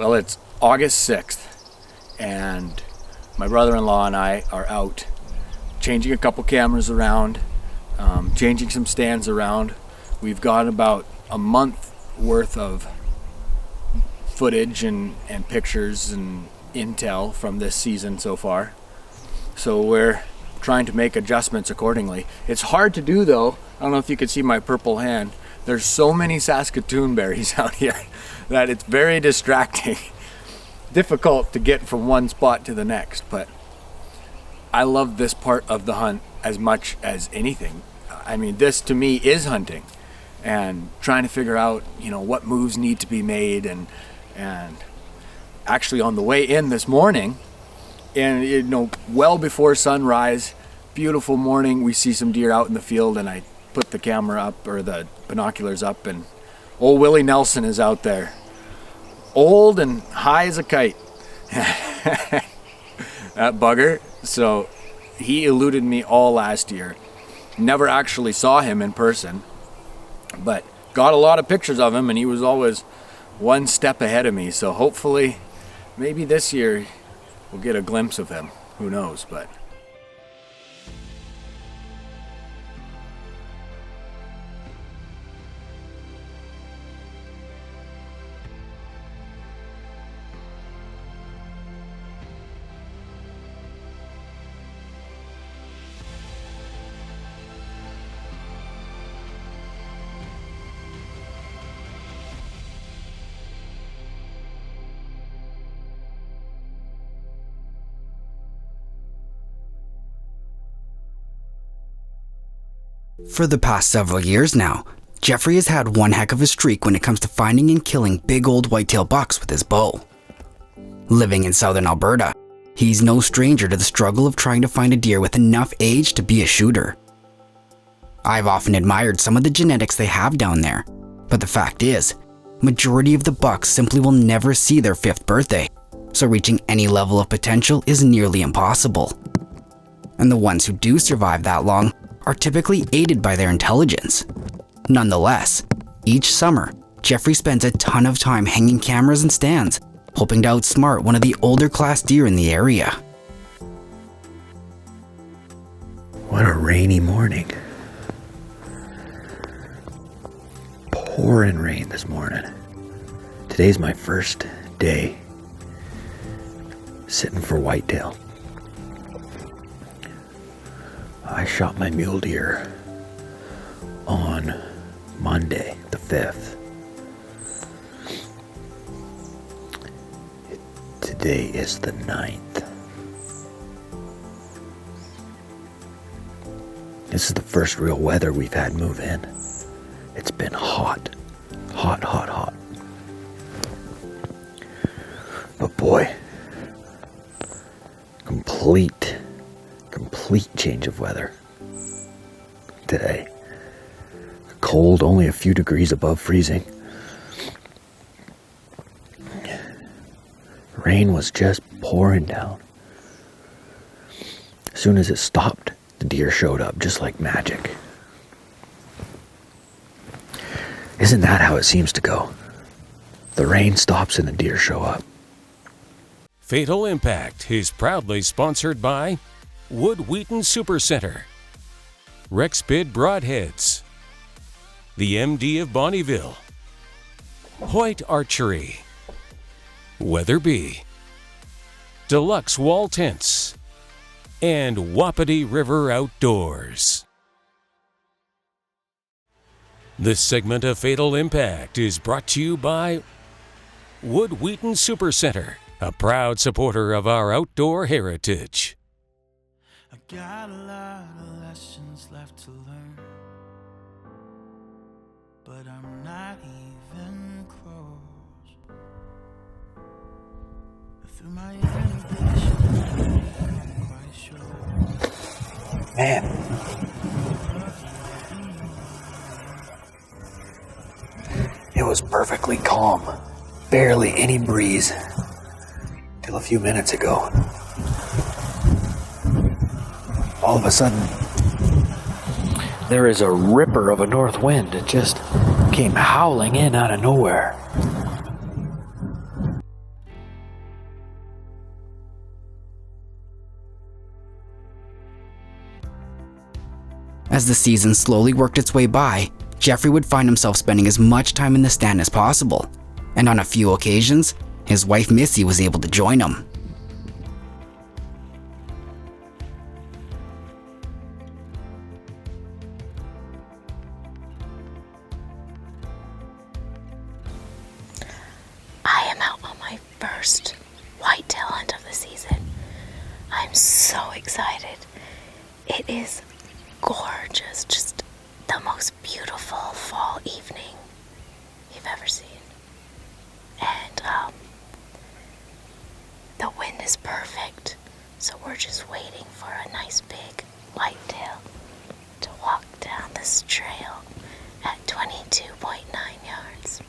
Well, it's August 6th, and my brother-in-law and I are out changing a couple cameras around, changing some stands around. We've got about a month worth of footage and pictures and intel from this season so far. So we're trying to make adjustments accordingly. It's hard to do though. I don't know if you can see my purple hand. There's so many Saskatoon berries out here that it's very distracting. Difficult to get from one spot to the next, but I love this part of the hunt as much as anything. I mean, this to me is hunting and trying to figure out, what moves need to be made, and actually on the way in this morning, and well before sunrise, beautiful morning, we see some deer out in the field, and I put the camera up, or the binoculars up, and old Willie Nelson is out there, old and high as a kite. That bugger. So he eluded me all last year. Never actually saw him in person, but got a lot of pictures of him, and he was always one step ahead of me. So hopefully maybe this year we'll get a glimpse of him. Who knows? But For the past several years now, Jeffrey has had one heck of a streak when it comes to finding and killing big old whitetail bucks with his bow. Living in southern Alberta, he's no stranger to the struggle of trying to find a deer with enough age to be a shooter. I've often admired some of the genetics they have down there, but the fact is, majority of the bucks simply will never see their 5th birthday, so reaching any level of potential is nearly impossible. And the ones who do survive that long are typically aided by their intelligence. Nonetheless, each summer, Jeffrey spends a ton of time hanging cameras and stands, hoping to outsmart one of the older class deer in the area. What a rainy morning. Pouring rain this morning. Today's my first day sitting for whitetail. I shot my mule deer on Monday, the 5th. Today is the 9th. This is the first real weather we've had move in. It's been hot. Hot, hot, hot. But boy, complete change of weather today. Cold, only a few degrees above freezing. Rain was just pouring down. As soon as it stopped, the deer showed up just like magic. Isn't that how it seems to go? The rain stops and the deer show up. Fatal Impact is proudly sponsored by Wood Wheaton Supercenter, Rexbid Broadheads, the MD of Bonneville, Hoyt Archery, Weatherby, Deluxe Wall Tents, and Wapiti River Outdoors. This segment of Fatal Impact is brought to you by Wood Wheaton Supercenter, a proud supporter of our outdoor heritage. I got a lot of lessons left to learn, but I'm not even close. Through my inhibition, I'm quite sure. Man. It was perfectly calm. Barely any breeze. Till a few minutes ago. All of a sudden, there is a ripper of a north wind. It just came howling in out of nowhere. As the season slowly worked its way by, Jeffrey would find himself spending as much time in the stand as possible, and on a few occasions, his wife Missy was able to join him. I am out on my first whitetail hunt of the season. I'm so excited. It is gorgeous, just the most beautiful fall evening you've ever seen. And the wind is perfect, so we're just waiting for a nice big whitetail to walk down this trail at 22.9 yards.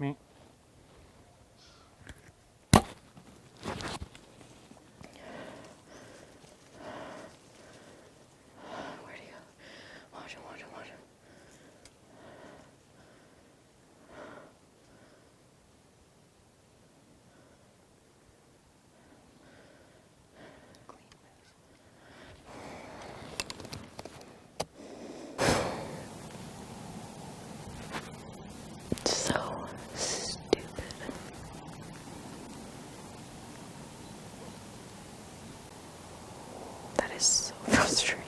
Me. Where'd he go? Watch him, watch him, watch him. So stupid. That is so frustrating.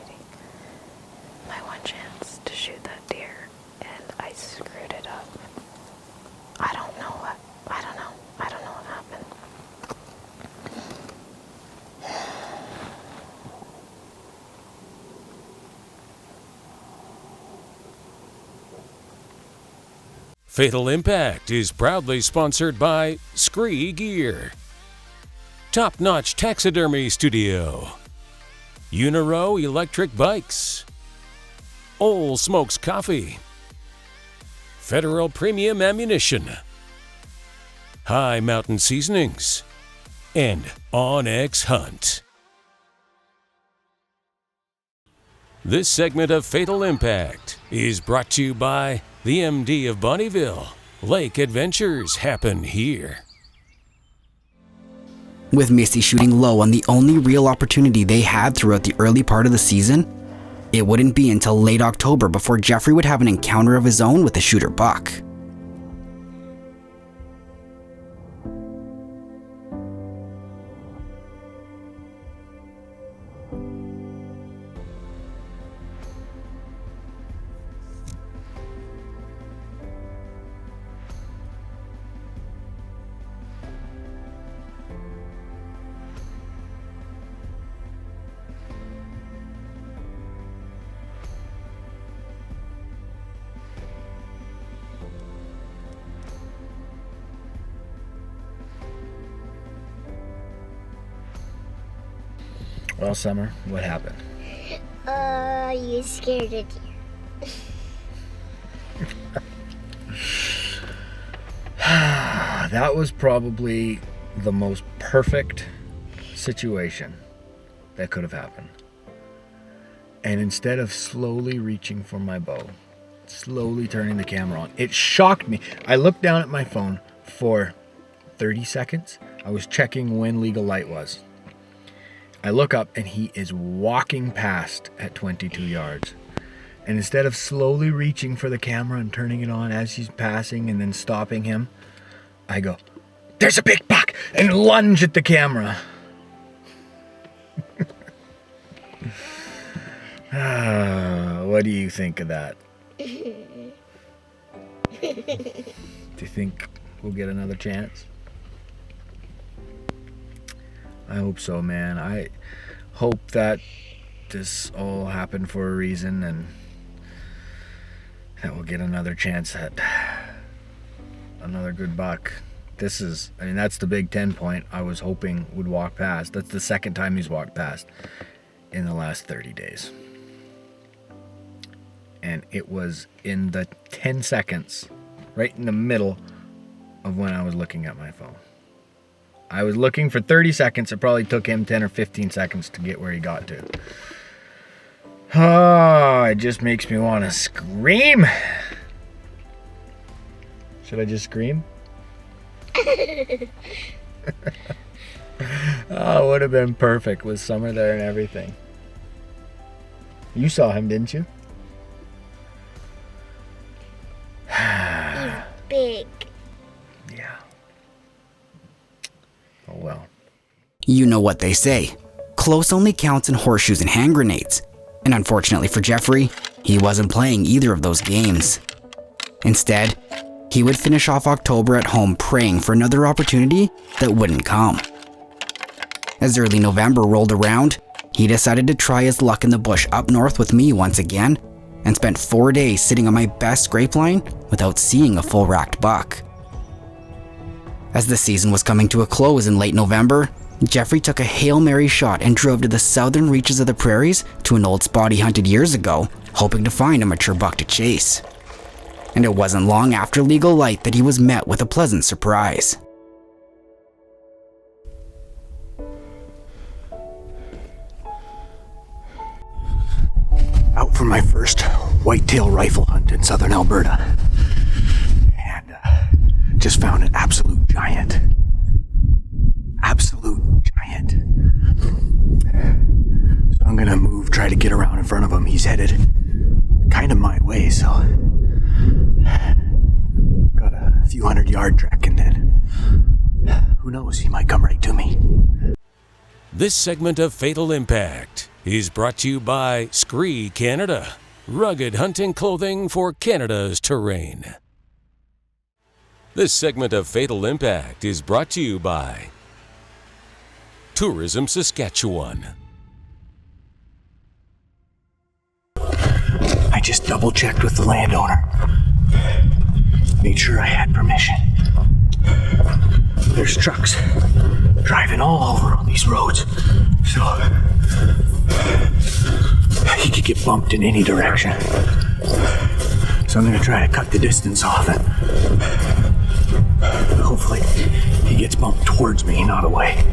My one chance to shoot that deer, and I screwed it up. I don't know what happened. Fatal Impact is proudly sponsored by Scree Gear, Top-Notch Taxidermy Studio, Uniro Electric Bikes, Ole Smokes Coffee, Federal Premium Ammunition, High Mountain Seasonings, and Onyx Hunt. This segment of Fatal Impact is brought to you by the MD of Bonnyville. Lake adventures happen here. With Missy shooting low on the only real opportunity they had throughout the early part of the season, it wouldn't be until late October before Jeffrey would have an encounter of his own with a shooter buck. Well, Summer, what happened? You scared a deer. That was probably the most perfect situation that could have happened. And instead of slowly reaching for my bow, slowly turning the camera on, it shocked me. I looked down at my phone for 30 seconds. I was checking when legal light was. I look up and he is walking past at 22 yards. And instead of slowly reaching for the camera and turning it on as he's passing and then stopping him, I go, "There's a big buck!" and lunge at the camera. What do you think of that? Do you think we'll get another chance? I hope so, man. I hope that this all happened for a reason and that we'll get another chance at another good buck. That's the Big 10 point I was hoping would walk past. That's the second time he's walked past in the last 30 days. And it was in the 10 seconds, right in the middle of when I was looking at my phone. I was looking for 30 seconds. It probably took him 10 or 15 seconds to get where he got to. Oh, it just makes me want to scream. Should I just scream? Oh, it would have been perfect with Summer there and everything. You saw him, didn't you? He's big. Yeah. Oh well. You know what they say. Close only counts in horseshoes and hand grenades. And unfortunately for Jeffrey, he wasn't playing either of those games. Instead, he would finish off October at home praying for another opportunity that wouldn't come. As early November rolled around, he decided to try his luck in the bush up north with me once again and spent 4 days sitting on my best scrape line without seeing a full racked buck. As the season was coming to a close in late November, Jeffrey took a Hail Mary shot and drove to the southern reaches of the prairies to an old spot he hunted years ago, hoping to find a mature buck to chase. And it wasn't long after legal light that he was met with a pleasant surprise. Out for my first whitetail rifle hunt in southern Alberta. And just found an absolute giant. Absolute giant. So I'm gonna try to get around in front of him. He's headed kind of my way, so got a few 100-yard trek, and then who knows, he might come right to me. This segment of Fatal Impact is brought to you by Scree Canada, rugged hunting clothing for Canada's terrain. This segment of Fatal Impact is brought to you by Tourism Saskatchewan. I just double-checked with the landowner. Made sure I had permission. There's trucks driving all over on these roads, so he could get bumped in any direction. So I'm gonna try to cut the distance off and hopefully he gets bumped towards me, not away.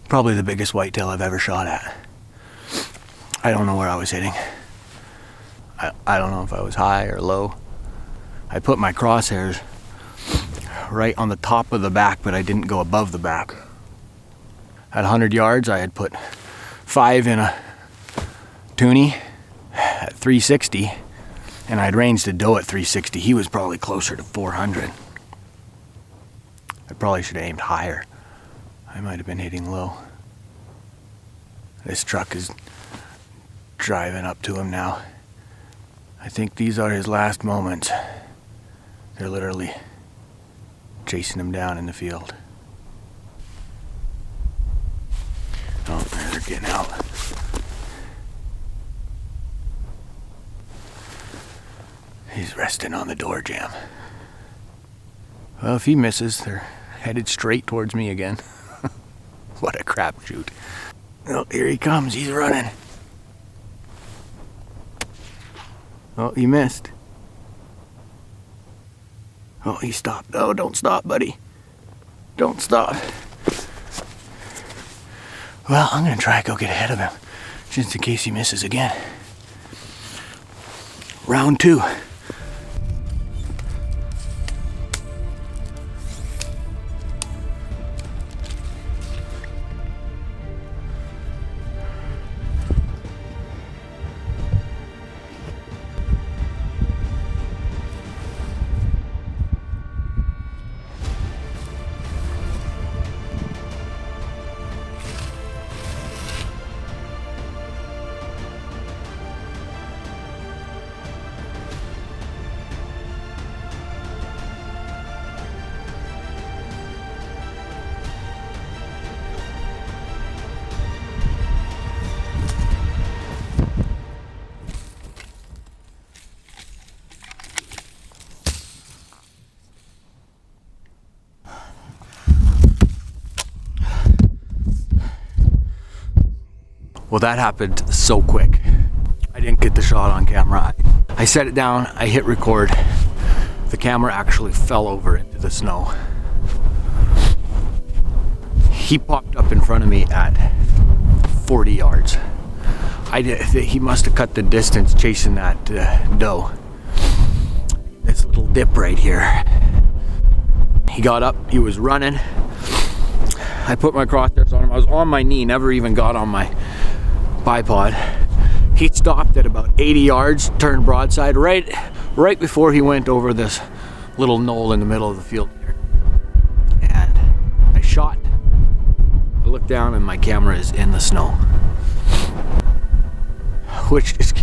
Probably the biggest whitetail I've ever shot at. I don't know where I was hitting. I don't know if I was high or low. I put my crosshairs right on the top of the back, but I didn't go above the back. At 100 yards, I had put 5 in a toonie at 360, and I'd ranged a doe at 360. He was probably closer to 400. I probably should have aimed higher. I might have been hitting low. This truck is driving up to him now. I think these are his last moments. They're literally chasing him down in the field. Oh, they're getting out. He's resting on the door jamb. Well, if he misses, they're headed straight towards me again. What a crapshoot. Oh, here he comes. He's running. Oh, he missed. Oh, he stopped. Oh, don't stop, buddy. Don't stop. Well, I'm going to try to go get ahead of him, just in case he misses again. Round 2. Well, that happened so quick. I didn't get the shot on camera. I set it down, I hit record. The camera actually fell over into the snow. He popped up in front of me at 40 yards. He must have cut the distance chasing that doe. This little dip right here. He got up, he was running. I put my crosshairs on him. I was on my knee, never even got on my bipod. He stopped at about 80 yards, turned broadside right before he went over this little knoll in the middle of the field here. And I shot. I looked down and my camera is in the snow. Which is,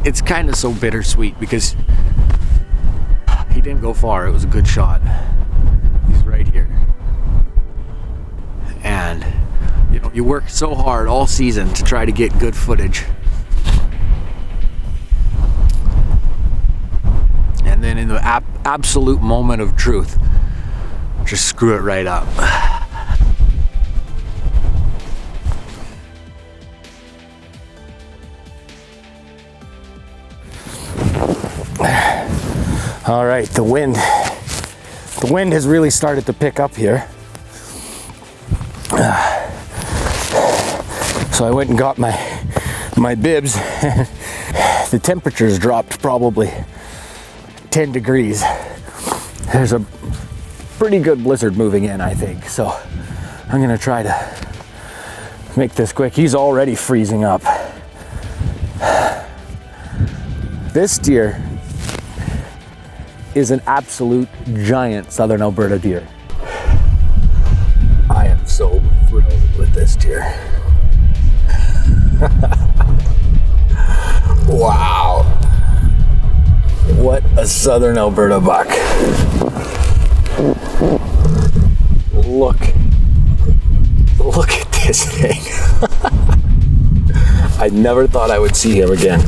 it's kind of so bittersweet because he didn't go far. It was a good shot. He's right here. And you know, you work so hard all season to try to get good footage. And then in the absolute moment of truth, just screw it right up. All right, the wind has really started to pick up here. So I went and got my bibs. The temperature's dropped probably 10 degrees. There's a pretty good blizzard moving in, I think. So I'm gonna try to make this quick. He's already freezing up. This deer is an absolute giant southern Alberta deer. I am so thrilled with this deer. Wow. What a southern Alberta buck. Look at this thing. I never thought I would see him again.